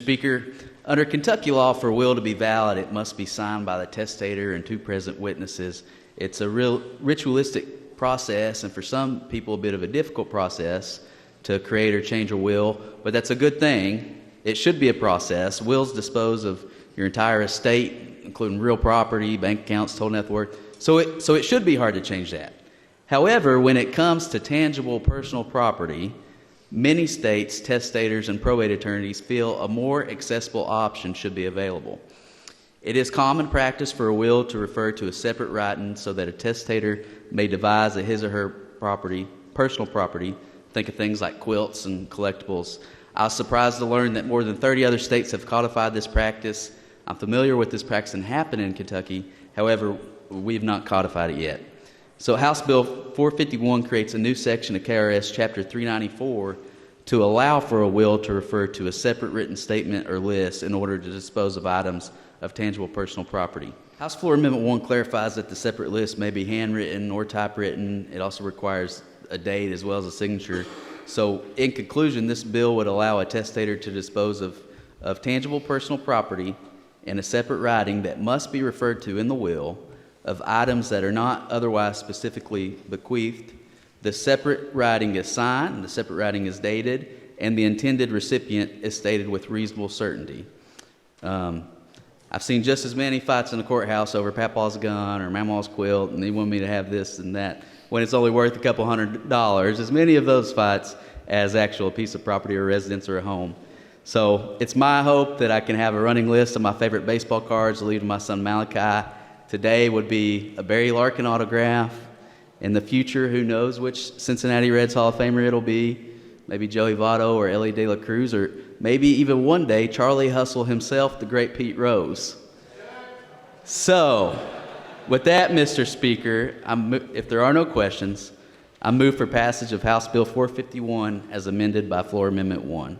Speaker, under Kentucky law, for a will to be valid, it must be signed by the testator and two present witnesses. It's a real ritualistic process, and for some people, a bit of a difficult process to create or change a will, but that's a good thing. It should be a process. Wills dispose of your entire estate, including real property, bank accounts, total net worth. So it should be hard to change that. However, when it comes to tangible personal property, many states, testators, and probate attorneys feel a more accessible option should be available. It is common practice for a will to refer to a separate writing so that a testator may devise a his or her personal property. Think of things like quilts and collectibles. I was surprised to learn that more than 30 other states have codified this practice. I'm familiar with this practice and happened in Kentucky. However, we've not codified it yet. So House Bill 451 creates a new section of KRS Chapter 394 to allow for a will to refer to a separate written statement or list in order to dispose of items of tangible personal property. House Floor Amendment 1 clarifies that the separate list may be handwritten or typewritten. It also requires a date as well as a signature. So in conclusion, this bill would allow a testator to dispose of tangible personal property in a separate writing that must be referred to in the will, of items that are not otherwise specifically bequeathed. The separate writing is signed, the separate writing is dated, and the intended recipient is stated with reasonable certainty. I've seen just as many fights in the courthouse over Papa's gun or Mama's quilt, and they want me to have this and that, when it's only worth a couple $100, as many of those fights as actual piece of property or residence or a home. So it's my hope that I can have a running list of my favorite baseball cards to leave to my son Malachi. Today would be a Barry Larkin autograph. In the future, who knows which Cincinnati Reds Hall of Famer it'll be. Maybe Joey Votto or Ellie De La Cruz, or maybe even one day Charlie Hustle himself, the great Pete Rose. So, with that, Mr. Speaker, if there are no questions, I move for passage of House Bill 451 as amended by Floor Amendment 1.